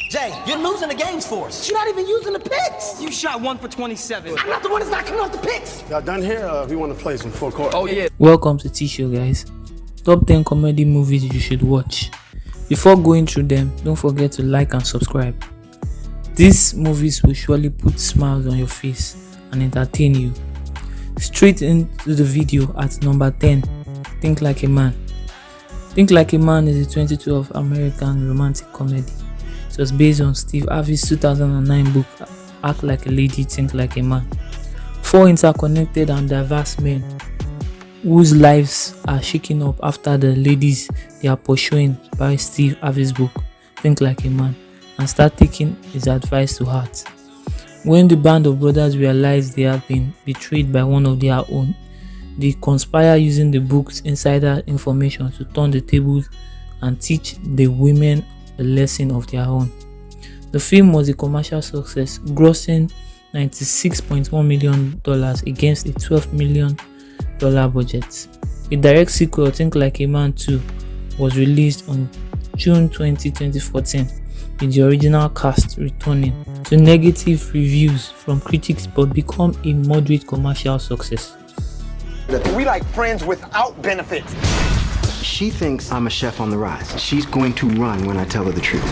Jay, you're losing the games for us. You're not even using the picks. You shot 1 for 27. I'm not the one that's not coming off the picks. Y'all done here? We want to play some full court. Oh, yeah. Welcome to T-Show, guys. Top 10 comedy movies you should watch. Before going through them, don't forget to like and subscribe. These movies will surely put smiles on your face and entertain you. Straight into the video at number 10, Think Like a Man. Think Like a Man is a 2012 American romantic comedy. It was based on Steve Harvey's 2009 book, Act Like a Lady, Think Like a Man. 4 interconnected and diverse men whose lives are shaken up after the ladies they are pursuing by Steve Harvey's book, Think Like a Man, and start taking his advice to heart. When the band of brothers realize they have been betrayed by one of their own, they conspire using the book's insider information to turn the tables and teach the women a lesson of their own. The film was a commercial success, grossing $96.1 million against a $12 million budget. A direct sequel, Think Like a Man 2, was released on June 20, 2014, with the original cast returning to negative reviews from critics but become a moderate commercial success. We like friends without benefits. She thinks I'm a chef on the rise. She's going to run when I tell her the truth.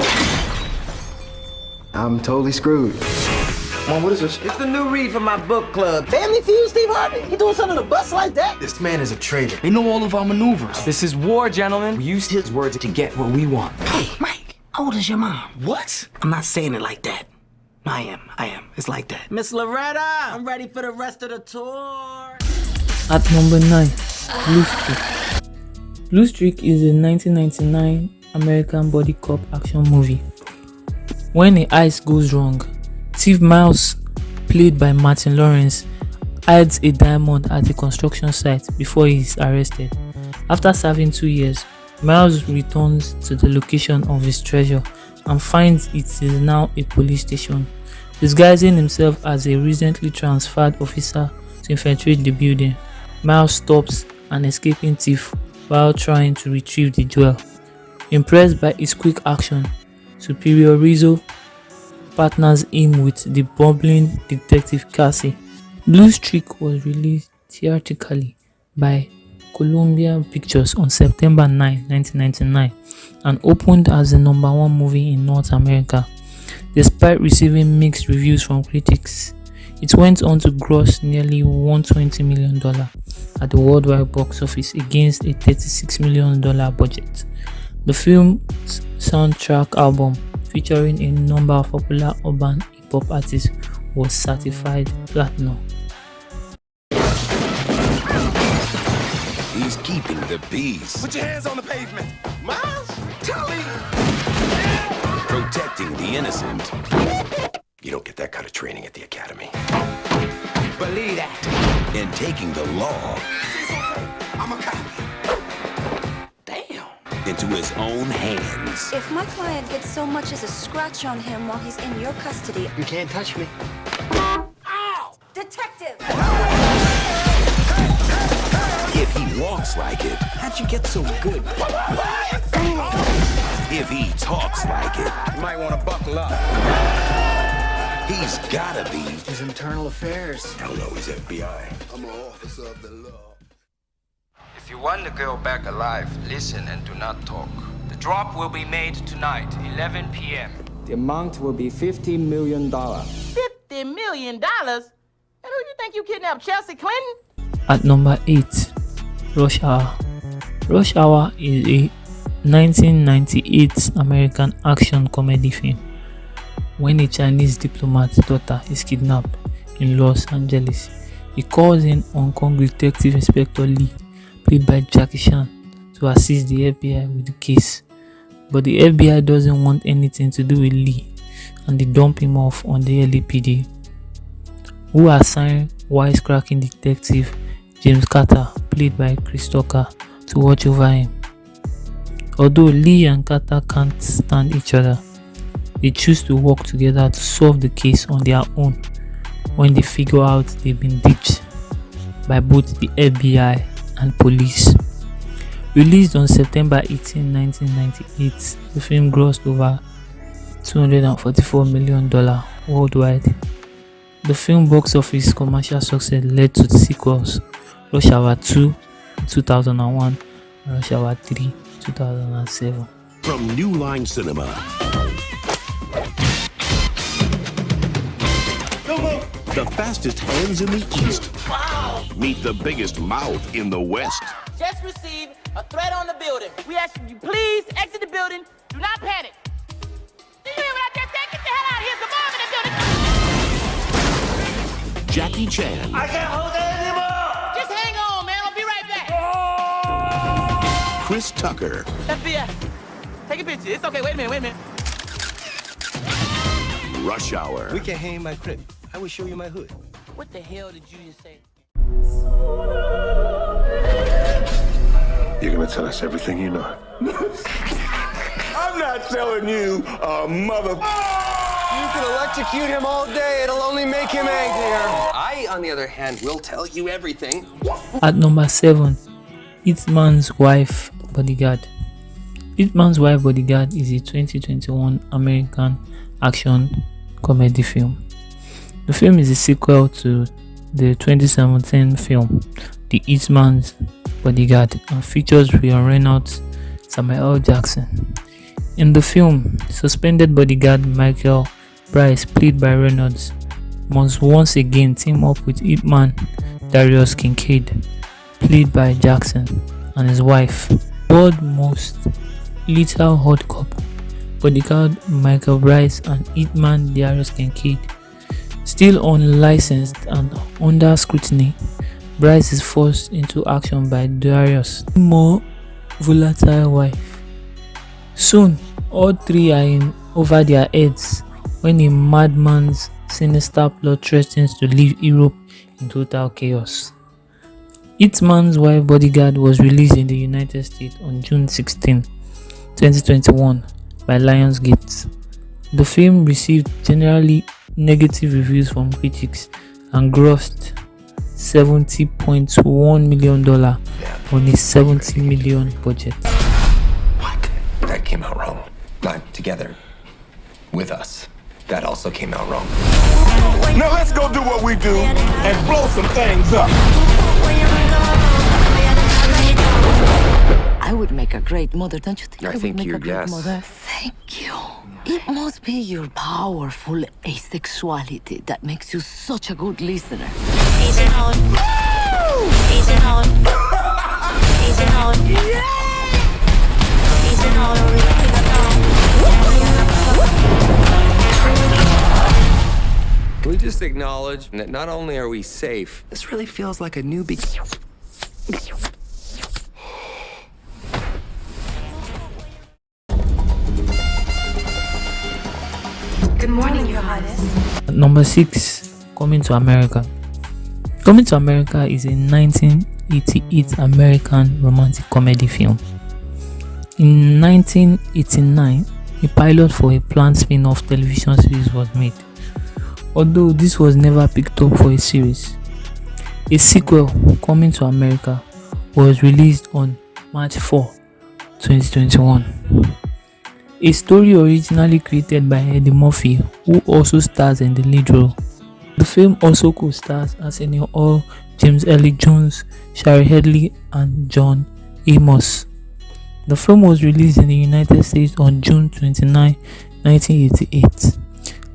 I'm totally screwed. Mom, what is this? It's the new read from my book club. Family Feud, Steve Harvey? He doing something on the bus like that? This man is a traitor. They know all of our maneuvers. This is war, gentlemen. We use his words to get what we want. Hey, Mike, how old is your mom? What? I'm not saying it like that. I am. It's like that. Miss Loretta, I'm ready for the rest of the tour. At number 9, Blue Streak. Blue Streak is a 1999 American body cop action movie. When a heist goes wrong, Steve Miles, played by Martin Lawrence, hides a diamond at a construction site before he is arrested. After serving 2 years, Miles returns to the location of his treasure and finds it is now a police station. Disguising himself as a recently transferred officer to infiltrate the building, Miles stops an escaping thief while trying to retrieve the jewel. Impressed by his quick action, Superior Rizzo partners him with the bumbling detective Cassie. Blue Streak was released theatrically by Columbia Pictures on September 9, 1999 and opened as the #1 movie in North America. Despite receiving mixed reviews from critics, it went on to gross nearly $120 million at the worldwide box office against a $36 million budget. The film's soundtrack album, featuring a number of popular urban hip-hop artists, was certified platinum. He's keeping the peace. Put your hands on the pavement. Miles, Tully. Protecting the innocent. You don't get that kind of training at the academy. Believe that. And taking the law I'm a cop. into his own hands. If my client gets so much as a scratch on him while he's in your custody... You can't touch me. Ow! Detective! If he walks like it, how'd you get so good? If he talks like it, You might want to buckle up. he's gotta be. His internal affairs. Hell no, he's FBI. I'm an officer of the law. If you want the girl back alive, listen and do not talk. The drop will be made tonight, 11 p.m. The amount will be $50 million. $50 million? And who you think you kidnapped, Chelsea Clinton? At number 8, Rush Hour. Rush Hour is a 1998 American action comedy film. When a Chinese diplomat's daughter is kidnapped in Los Angeles, he calls in Hong Kong Detective Inspector Lee, played by Jackie Chan, to assist the FBI with the case. But the FBI doesn't want anything to do with Lee, and they dump him off on the LAPD, who assign wisecracking detective James Carter, played by Chris Tucker, to watch over him. Although Lee and Carter can't stand each other, they choose to work together to solve the case on their own when they figure out they've been ditched by both the FBI and police. Released on September 18, 1998, the film grossed over $244 million worldwide. The film box office commercial success led to the sequels Rush Hour 2 2001 and Rush Hour 3 2007. From New Line Cinema. The fastest hands in the East. Wow. Meet the biggest mouth in the West. Just received a threat on the building. We ask you please exit the building. Do not panic. Did you hear what I just said? Get the hell out of here. It's a bomb in the building. Jackie Chan. I can't hold it anymore. Just hang on, man. I'll be right back. Chris Tucker. FBI. Take a picture. It's okay. Wait a minute. Rush Hour. We can hang in my crib. I will show you my hood. What the hell did you just say? You're gonna tell us everything you know. I'm not telling you, mother. You can electrocute him all day. It'll only make him angrier. I, on the other hand, will tell you everything. At number 7, Hitman's Wife, Bodyguard. Hitman's Wife, Bodyguard is a 2021 American action comedy film. The film is a sequel to the 2017 film The Hitman's Bodyguard and features Ryan Reynolds, Samuel L. Jackson. In the film, suspended bodyguard Michael Bryce, played by Reynolds, must once again team up with Hitman Darius Kincaid, played by Jackson, and his wife, world's most lethal hot couple, bodyguard Michael Bryce and Hitman Darius Kincaid. Still unlicensed and under scrutiny, Bryce is forced into action by Darius' more volatile wife. Soon, all three are in over their heads when a madman's sinister plot threatens to leave Europe in total chaos. Hitman's Wife Bodyguard was released in the United States on June 16, 2021 by Lionsgate. The film received generally negative reviews from critics and grossed $70.1 million on a $70 million budget. What? That came out wrong. Not together. With us. That also came out wrong. Now let's go do what we do and blow some things up. I would make a great mother, don't you think? I think you, yes. Mother? Thank you. It must be your powerful asexuality that makes you such a good listener. Easy on. Easy on. Easy on. Easy on. Can we just acknowledge that not only are we safe, this really feels like a new beginning. Good morning, Your Highness. Number 6, Coming to America. Coming to America is a 1988 American romantic comedy film. In 1989, a pilot for a planned spin-off television series was made, although this was never picked up for a series. A sequel, Coming to America, was released on March 4, 2021. A story originally created by Eddie Murphy, who also stars in the lead role. The film also co-stars Arsenio Hall, James Earl Jones, Shari Headley, and John Amos. The film was released in the United States on June 29, 1988.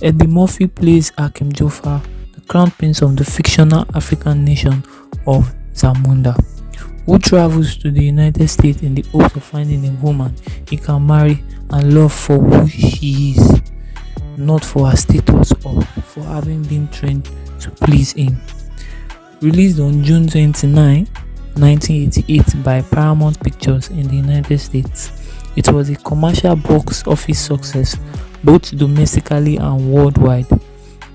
Eddie Murphy plays Hakeem Joffer, the crown prince of the fictional African nation of Zamunda, who travels to the United States in the hopes of finding a woman he can marry and love for who she is, not for her status or for having been trained to please him. Released on June 29, 1988 by Paramount Pictures in the United States, it was a commercial box office success both domestically and worldwide.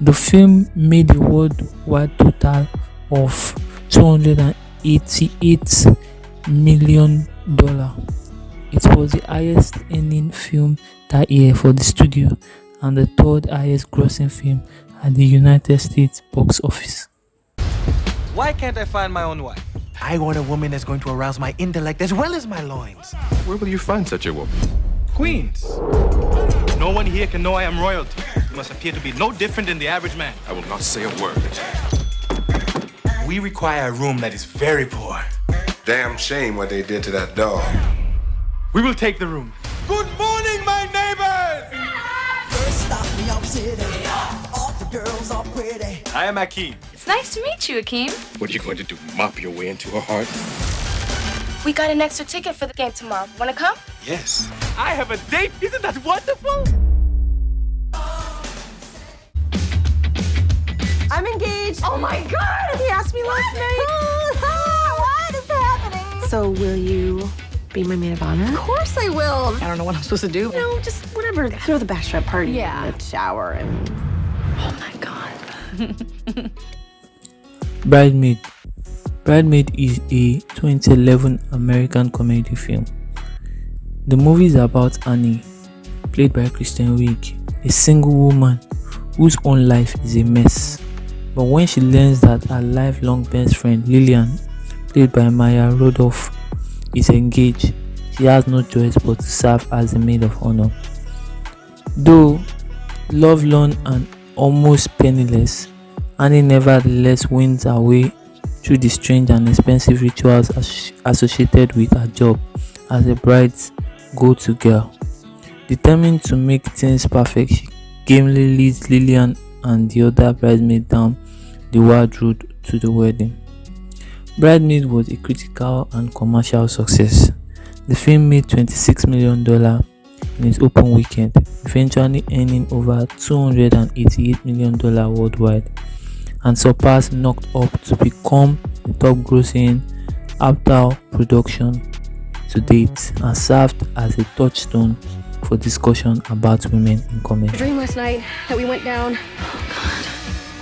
The film made a worldwide total of $288 million. It was the highest earning film that year for the studio and the third highest grossing film at the United States box office. Why can't I find my own wife? I want a woman that's going to arouse my intellect as well as my loins. Where will you find such a woman? Queens. No one here here can know I am royalty. You must appear to be no different than the average man. I will not say a word. We require a room that is very poor. Damn shame what they did to that dog. We will take the room. Good morning, my neighbors! I am Akeem. It's nice to meet you, Akeem. What are you going to do, mop your way into her heart? We got an extra ticket for the game tomorrow. Wanna come? Yes. I have a date. Isn't that wonderful? I'm engaged. Oh my God! He asked me last night. What is happening? So will you be my maid of honor? Of course I will. I don't know what I'm supposed to do. No, just whatever. Throw the backstrap party. Yeah. In the shower and... Oh my God. Bridemaid. Bridemaid is a 2011 American comedy film. The movie is about Annie, played by Kristen Wiig, a single woman whose own life is a mess. But when she learns that her lifelong best friend Lillian, played by Maya Rudolph, is engaged, she has no choice but to serve as the maid of honor. Though lovelorn and almost penniless, Annie nevertheless wins her way through the strange and expensive rituals associated with her job as a bride's go-to girl. Determined to make things perfect, she gamely leads Lillian and the other bridesmaid down the wild road to the wedding. Bridemaid was a critical and commercial success. The film made $26 million in its open weekend, eventually earning over $288 million worldwide, and surpassed Knocked Up to become the top grossing Aptal production to date, and served as a touchstone for discussion about women in comedy. A dream last night that we went down. Oh God.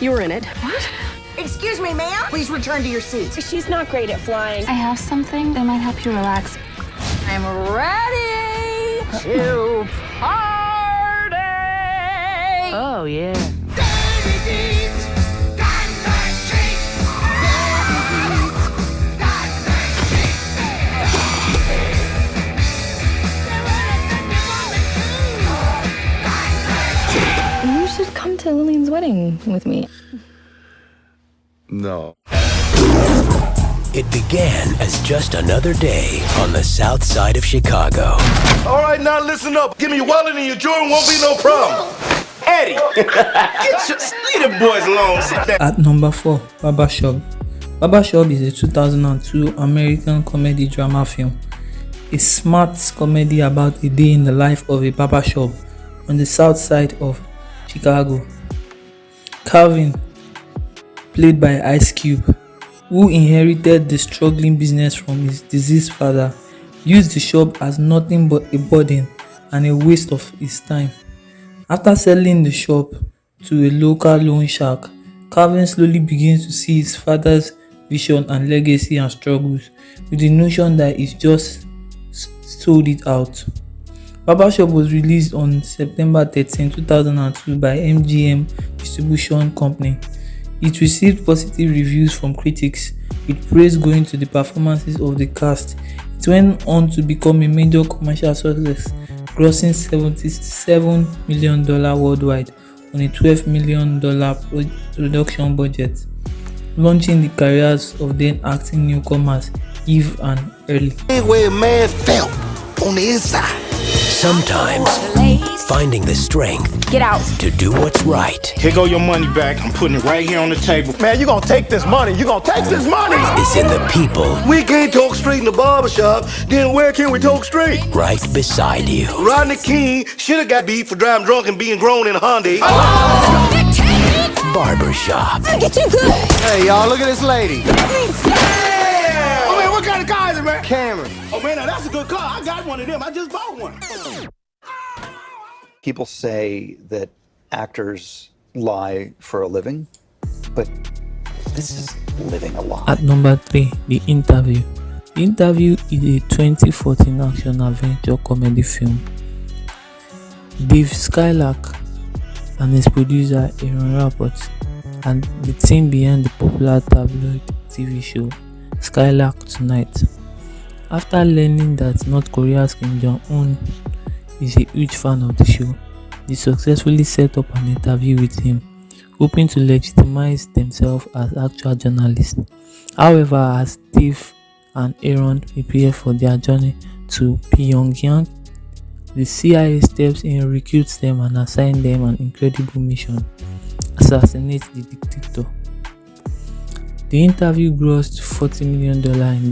You were in it. What? Excuse me, ma'am. Please return to your seats. She's not great at flying. I have something that might help you relax. I'm ready to party. Oh, yeah. You should come to Lillian's wedding with me. No. It began as just another day on the south side of Chicago. All right, now listen up. Give me your wallet and your jewelry, won't be no problem. Eddie, leave the boys alone. Sit down. At number 4, Barbershop. Barbershop is a 2002 American comedy drama film. A smart comedy about a day in the life of a barbershop on the south side of Chicago. Calvin, played by Ice Cube, who inherited the struggling business from his deceased father, used the shop as nothing but a burden and a waste of his time. After selling the shop to a local loan shark, Calvin slowly begins to see his father's vision and legacy and struggles, with the notion that he's just sold it out. Barbershop was released on September 13, 2002 by MGM Distribution Company. It received positive reviews from critics, with praise going to the performances of the cast. It went on to become a major commercial success, grossing $77 million worldwide on a $12 million production budget, launching the careers of then acting newcomers Eve and Early. Where a man felt on the inside. Sometimes finding the strength to do what's right Here go your money back. I'm putting it right here on the table. Man, you gonna take this money. You gonna take this money. is in the people We can't talk straight in the barbershop. Then where can we talk straight? right beside you. Rodney King should have got beat for driving drunk and being grown in a Hyundai. Barbershop. Get you good. Hey, y'all, look at this lady. Oh man, what kind of car is it, man? Cameron. Oh man, now that's a good car. I got one of them. I just bought one. People say that actors lie for a living, but this is living a lie. At number 3, The Interview. The Interview is a 2014 action-adventure comedy film. Dave Skylark and his producer Aaron Rapport and the team behind the popular tabloid TV show Skylark Tonight. After learning that North Korea's Kim Jong-un is a huge fan of the show, they successfully set up an interview with him, hoping to legitimize themselves as actual journalists. However, as Steve and Aaron prepare for their journey to Pyongyang, the CIA steps in, recruits them, and assigns them an incredible mission: assassinate the dictator. The interview grossed $40 million in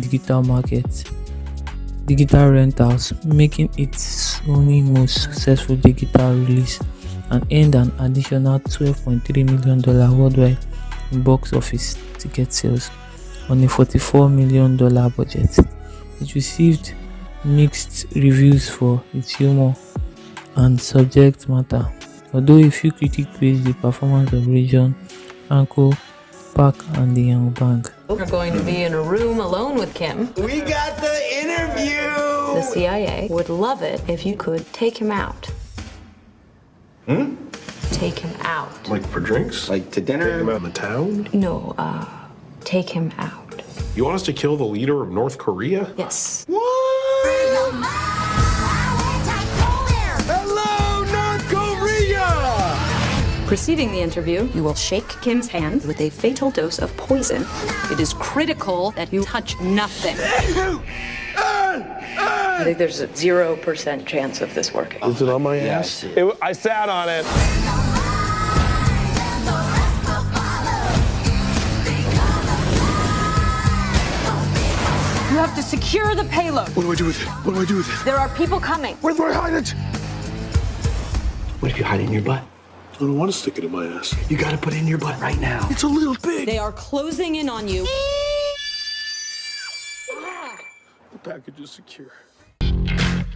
digital rentals, making it Sony's most successful digital release, and earned an additional $12.3 million worldwide in box office ticket sales on a $44 million budget. It received mixed reviews for its humor and subject matter, although a few critics praised the performance of Region, Uncle, Park, and the young band. We're going to be in a room alone with Kim. We got the interview! The CIA would love it if you could take him out. Take him out. Like for drinks? Like to dinner? Take him out in the town? No, take him out. You want us to kill the leader of North Korea? Yes. Hello, North Korea! Preceding the interview, you will shake Kim's hand with a fatal dose of poison. It is critical that you touch nothing. I think there's a 0% chance of this working. Is it on my ass? I sat on it. You have to secure the payload. What do I do with it? What do I do with it? There are people coming. Where do I hide it? What if you hide it in your butt? I don't want to stick it in my ass. You gotta put it in your butt right now. It's a little big. They are closing in on you. The package is secure.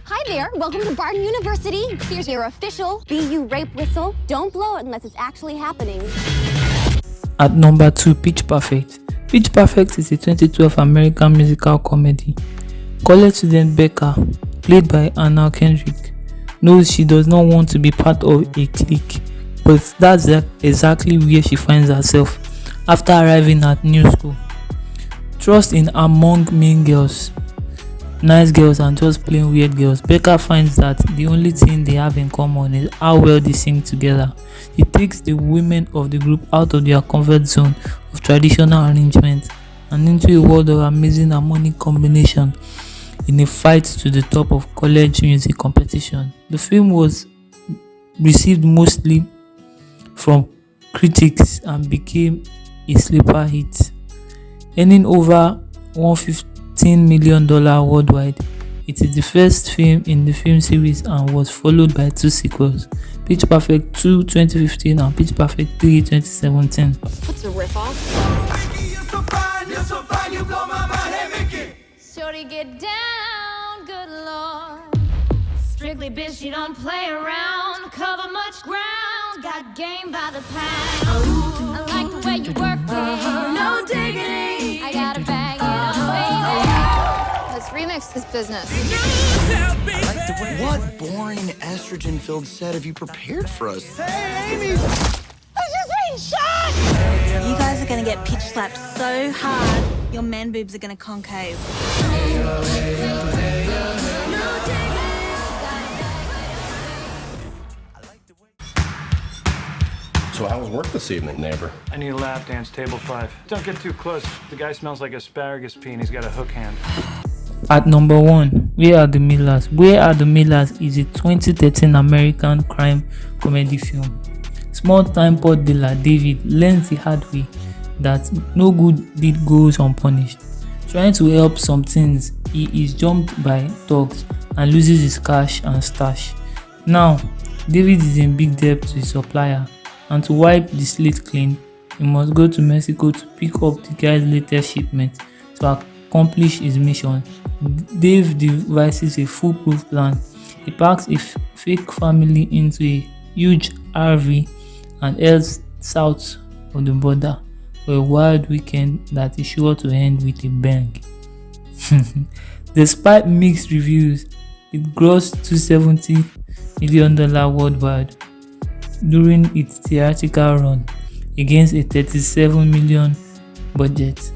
Hi there, welcome to Barton University. Here's your official BU rape whistle. Don't blow it unless it's actually happening. At number 2, Pitch Perfect. Pitch Perfect is a 2012 American musical comedy. College student Becca, played by Anna Kendrick, knows she does not want to be part of a clique, but that's exactly where she finds herself after arriving at new school. Trust in among mean girls, nice girls, and just plain weird girls, Becca finds that the only thing they have in common is how well they sing together. It takes the women of the group out of their comfort zone of traditional arrangements and into a world of amazing harmonic combination in a fight to the top of college music competition. The film was received mostly from critics and became a sleeper hit, earning over $115 million worldwide. It is the first film in the film series and was followed by 2 sequels, Pitch Perfect 2 2015 and Pitch Perfect 3 2017. What's a riff off? Shorty, get down, good lord. Strictly bitch, you don't play around. Cover much ground, got game by the pound. I like the way you work it, no diggity. I gotta bang it up, baby. Let's remix this business. What boring estrogen-filled set have you prepared for us? Hey, Amy! I was just being shot! You guys are gonna get pitch slapped so hard, your man boobs are gonna concave. So how was work this evening, neighbor? I need a lap dance, table 5. Don't get too close. The guy smells like asparagus pea and he's got a hook hand. At number 1, Where Are the Millers? Where Are the Millers is a 2013 American crime comedy film. Small-time pot dealer David learns the hard way that no good deed goes unpunished. Trying to help some things, he is jumped by thugs and loses his cash and stash. Now, David is in big debt to his supplier, and to wipe the slate clean, he must go to Mexico to pick up the guy's latest shipment. To accomplish his mission, Dave devises a foolproof plan. He packs a fake family into a huge RV and heads south of the border for a wild weekend that is sure to end with a bang. Despite mixed reviews, it grossed $270 million worldwide during its theatrical run against a $37 million budget.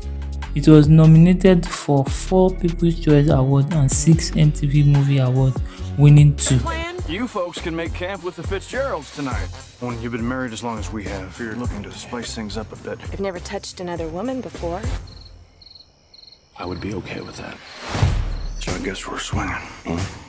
It was nominated for 4 People's Choice Awards and 6 MTV Movie Awards, winning 2. You folks can make camp with the Fitzgeralds tonight. When you've been married as long as we have, you're looking to spice things up a bit. I've never touched another woman before. I would be okay with that. So I guess we're swinging.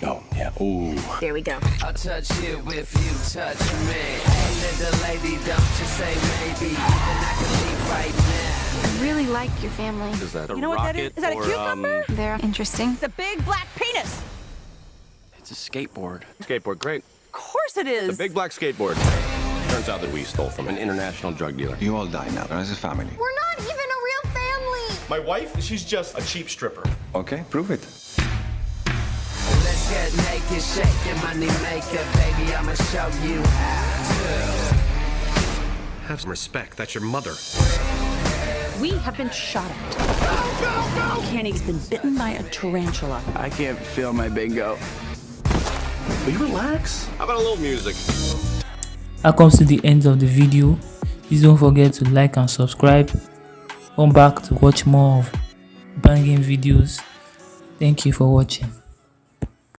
Oh, yeah. Ooh. There we go. I'll touch you if you touch me. Hey, little lady, don't just say maybe. Then I can leave right now. I really like your family. Is that a You know what that is? Is that a cucumber? They're interesting. It's a big black penis. It's a skateboard. Skateboard, great. Of course it is. The big black skateboard. Turns out that we stole from an international drug dealer. You all die now as a family. We're not even a real family. My wife, she's just a cheap stripper. Okay, prove it. Let's get naked, shake your money maker, baby. I'ma show you how to. Have some respect. That's your mother. We have been shot at. Kenny's been bitten by a tarantula. I can't feel my bingo. Will you relax? How about a little music? That comes to the end of the video. Please don't forget to like and subscribe. Come back to watch more of banging videos. Thank you for watching.